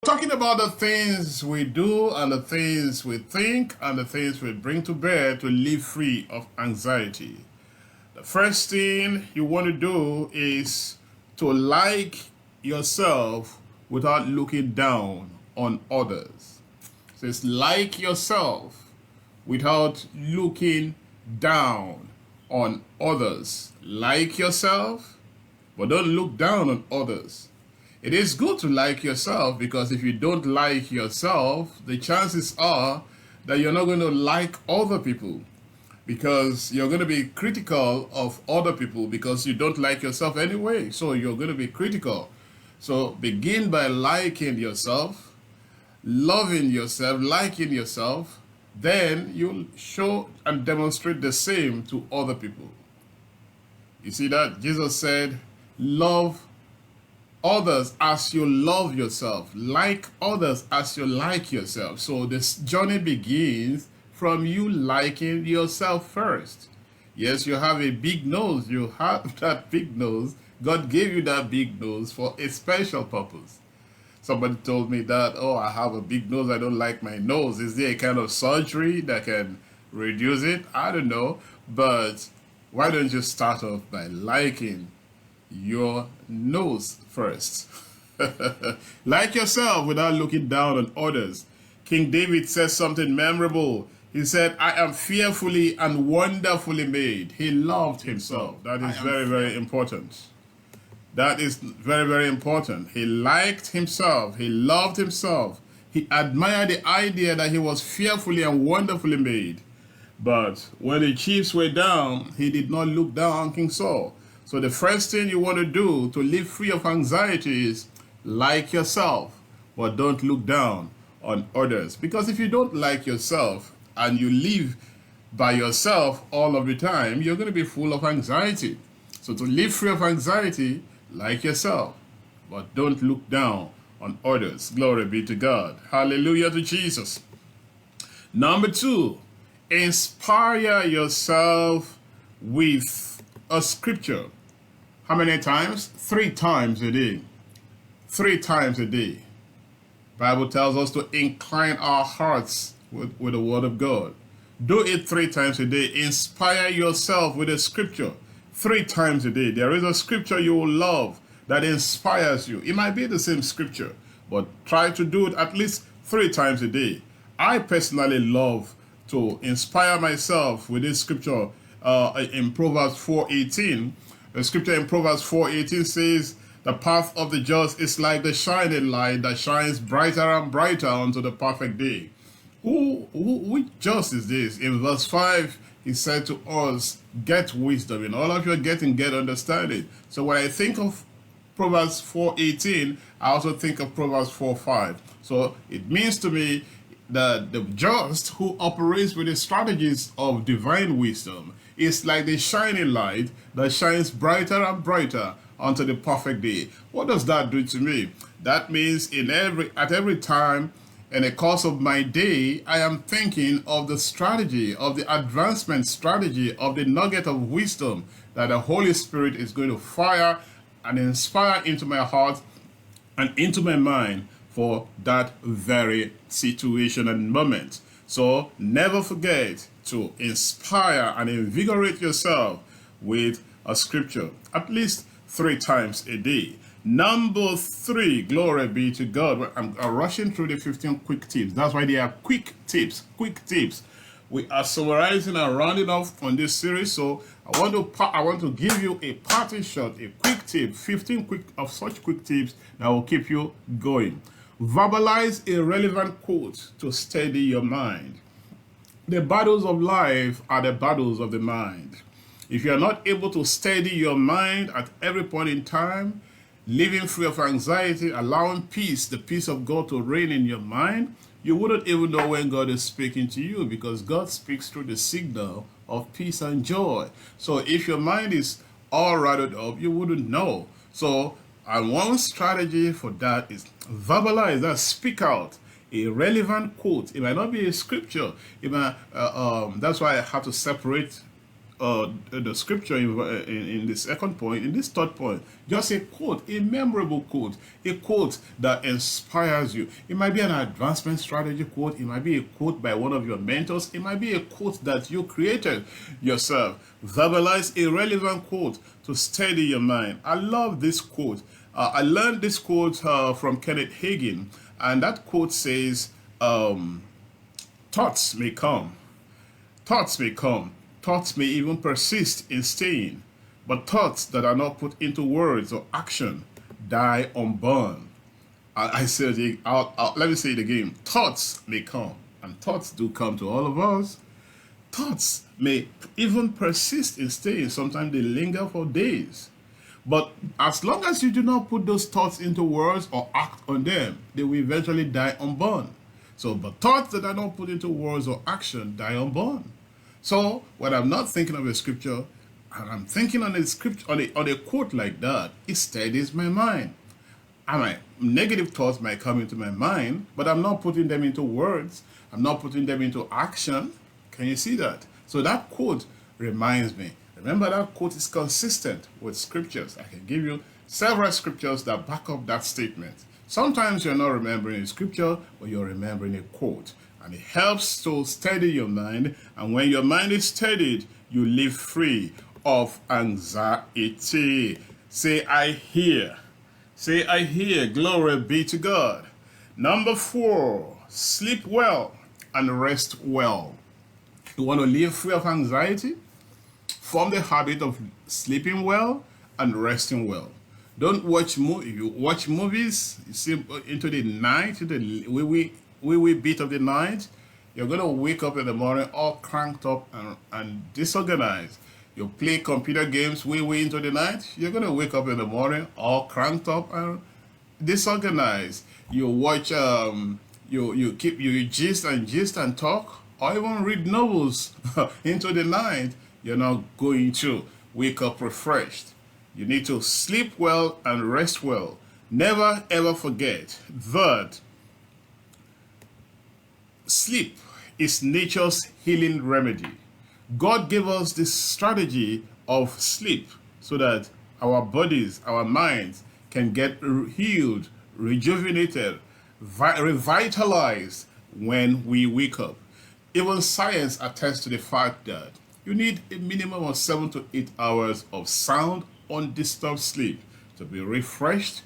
Talking about the things we do and the things we think and the things we bring to bear to live free of anxiety. The first thing you want to do is to like yourself without looking down on others. It says like yourself without looking down on others. Like yourself, but don't look down on others. It is good to like yourself, because if you don't like yourself, the chances are that you're not going to like other people, because you're going to be critical of other people because you don't like yourself anyway. So you're going to be critical. So begin by liking yourself, loving yourself, liking yourself. Then you'll show and demonstrate the same to other people. You see that? Jesus said, love others as you love yourself. Like others as you like yourself. So this journey begins from you liking yourself first. Yes, you have a big nose. You have that big nose. God gave you that big nose for a special purpose. Somebody told me that, oh, I have a big nose, I don't like my nose. Is there a kind of surgery that can reduce it? I don't know. But why don't you start off by liking your nose first? Like yourself without looking down on others. King David says something memorable. He said, I am fearfully and wonderfully made. He loved himself. That is very, very important. That is very, very important. He liked himself. He loved himself. He admired the idea that he was fearfully and wonderfully made. But when the chiefs were down, he did not look down on King Saul. So the first thing you want to do to live free of anxiety is like yourself, but don't look down on others. Because if you don't like yourself and you live by yourself all of the time, you're going to be full of anxiety. So to live free of anxiety, like yourself, but don't look down on others. Glory be to God. Hallelujah to Jesus. Number 2, inspire yourself with a scripture. How many times? 3 times a day. 3 times a day. Bible tells us to incline our hearts with the word of God. Do it 3 times a day. Inspire yourself with a scripture 3 times a day. There is a scripture you will love that inspires you. It might be the same scripture, but try to do it at least 3 times a day. I personally love to inspire myself with this scripture in Proverbs 4:18. The scripture in Proverbs 4:18 says, the path of the just is like the shining light that shines brighter and brighter unto the perfect day. Which just is this? In verse 5, he said to us, get wisdom. In all of your getting, get understanding. So when I think of Proverbs 4:18, I also think of Proverbs 4:5. So it means to me that the just who operates with the strategies of divine wisdom is like the shining light that shines brighter and brighter unto the perfect day. What does that do to me? That means at every time in the course of my day, I am thinking of the strategy, of the advancement strategy, of the nugget of wisdom that the Holy Spirit is going to fire and inspire into my heart and into my mind for that very situation and moment. So never forget to inspire and invigorate yourself with a scripture at least 3 times a day. Number 3, glory be to God. I'm rushing through the 15 quick tips. That's why they are quick tips. Quick tips. We are summarizing and rounding off on this series. So I want to give you a parting shot, a quick tip, 15 such quick tips that will keep you going. Verbalize a relevant quote to steady your mind. The battles of life are the battles of the mind. If you are not able to steady your mind at every point in time, living free of anxiety, allowing peace, the peace of God to reign in your mind, you wouldn't even know when God is speaking to you, because God speaks through the signal of peace and joy. So if your mind is all rattled up, you wouldn't know. So and one strategy for that is verbalize, that speak out a relevant quote. It might not be a scripture. It might, that's why I have to separate the scripture in the second point, in this third point, just a quote, a memorable quote, a quote that inspires you. It might be an advancement strategy quote. It might be a quote by one of your mentors. It might be a quote that you created yourself. Verbalize a relevant quote to steady your mind. I love this quote. I learned this quote from Kenneth Hagin, and that quote says, thoughts may come. Thoughts may come. Thoughts may even persist in staying. But thoughts that are not put into words or action die unborn. I said it, let me say it again. Thoughts may come. And thoughts do come to all of us. Thoughts may even persist in staying. Sometimes they linger for days. But as long as you do not put those thoughts into words or act on them, they will eventually die unborn. So, but thoughts that are not put into words or action die unborn. So, when I'm not thinking of a scripture, and I'm thinking on a scripture, on a quote like that, it steadies my mind. And my negative thoughts might come into my mind, but I'm not putting them into words. I'm not putting them into action. Can you see that? So that quote reminds me. Remember, that quote is consistent with scriptures. I can give you several scriptures that back up that statement. Sometimes you're not remembering a scripture, but you're remembering a quote. And it helps to steady your mind. And when your mind is steadied, you live free of anxiety. Say, I hear. Say, I hear. Glory be to God. Number 4, sleep well and rest well. You want to live free of anxiety? Form the habit of sleeping well and resting well. Don't watch movies. You watch movies, you see into the night, into the wee bit of the night, you're going to wake up in the morning all cranked up and disorganized. You play computer games way into the night, you're going to wake up in the morning all cranked up and disorganized. You watch, you gist and talk, or even read novels into the night, you're not going to wake up refreshed. You need to sleep well and rest well. Never ever forget that sleep is nature's healing remedy. God gave us this strategy of sleep so that our bodies, our minds can get healed, rejuvenated, revitalized when we wake up. Even science attests to the fact that you need a minimum of 7 to 8 hours of sound, undisturbed sleep to be refreshed,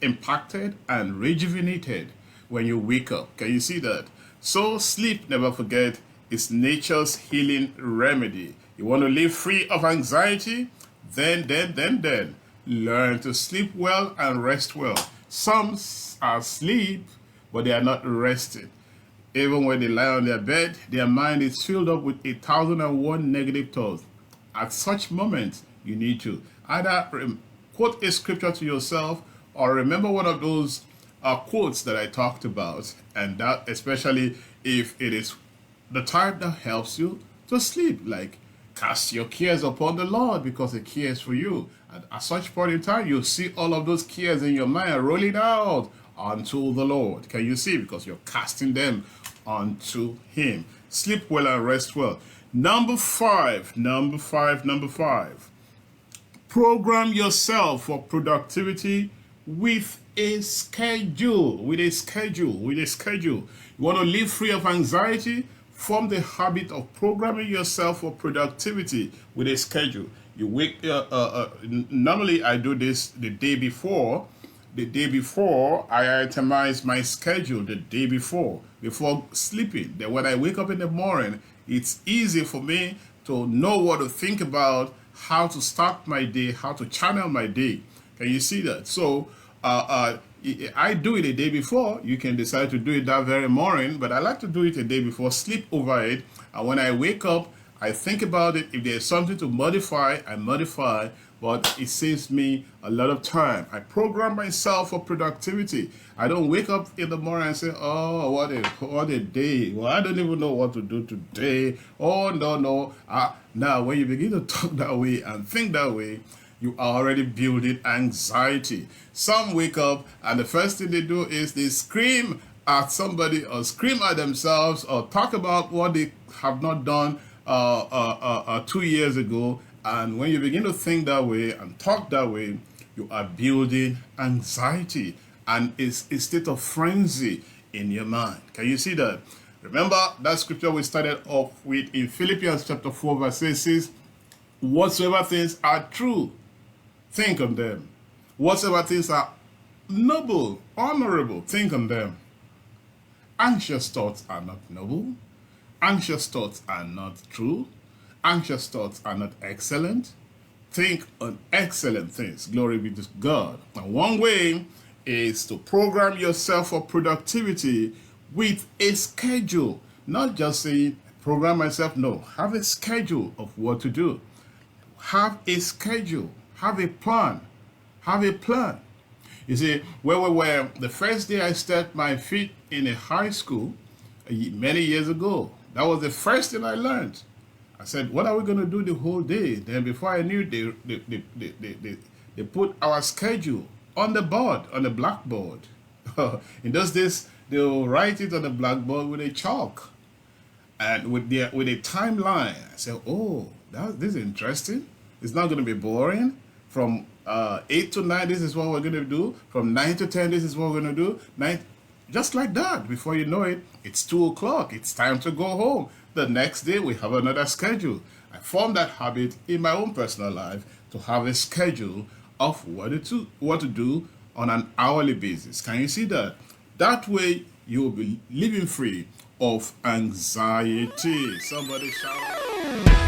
impacted, and rejuvenated when you wake up. Can you see that? So sleep, never forget, is nature's healing remedy. You want to live free of anxiety? Then, learn to sleep well and rest well. Some are asleep, but they are not rested. Even when they lie on their bed, their mind is filled up with 1,001 negative thoughts. At such moments, you need to either quote a scripture to yourself or remember one of those quotes that I talked about, and that especially if it is the type that helps you to sleep, like cast your cares upon the Lord because He cares for you. And at such point in time, you'll see all of those cares in your mind rolling out unto the Lord. Can you see? Because you're casting them unto Him. Sleep well and rest well. Number five. Program yourself for productivity with a schedule. You want to live free of anxiety? Form the habit of programming yourself for productivity with a schedule. You wake. Normally, I do this the day before. The day before, I itemize my schedule the day before sleeping. Then when I wake up in the morning, it's easy for me to know what to think about, how to start my day, how to channel my day. Can you see that? So I do it a day before. You can decide to do it that very morning, but I like to do it a day before, sleep over it, and when I wake up, I think about it. If there's something to modify, I modify, but it saves me a lot of time. I program myself for productivity. I don't wake up in the morning and say, oh, what a day. Well, I don't even know what to do today. Oh, no. Now, when you begin to talk that way and think that way, you are already building anxiety. Some wake up and the first thing they do is they scream at somebody or scream at themselves or talk about what they have not done 2 years ago. And when you begin to think that way and talk that way, you are building anxiety and it's a state of frenzy in your mind. Can you see that? Remember that scripture we started off with in Philippians chapter 4 verse 6 says, whatsoever things are true, think on them. Whatsoever things are noble, honorable, think on them. Anxious thoughts are not noble. Anxious thoughts are not true. Anxious thoughts are not excellent. Think on excellent things. Glory be to God. And one way is to program yourself for productivity with a schedule. Not just say, program myself. No, have a schedule of what to do. Have a schedule. Have a plan. Have a plan. You see, where we were, the first day I stepped my feet in a high school, many years ago, that was the first thing I learned. I said, what are we going to do the whole day? Then before I knew, they put our schedule on the board, on the blackboard. In those days, they'll write it on the blackboard with a chalk and with a timeline. I said, oh, this is interesting. It's not going to be boring. From 8 to 9, this is what we're going to do. From 9 to 10, this is what we're going to do. Just like that. Before you know it, it's 2 o'clock. It's time to go home. The next day, we have another schedule. I formed that habit in my own personal life to have a schedule of what to do on an hourly basis. Can you see that? That way, you will be living free of anxiety. Somebody shout.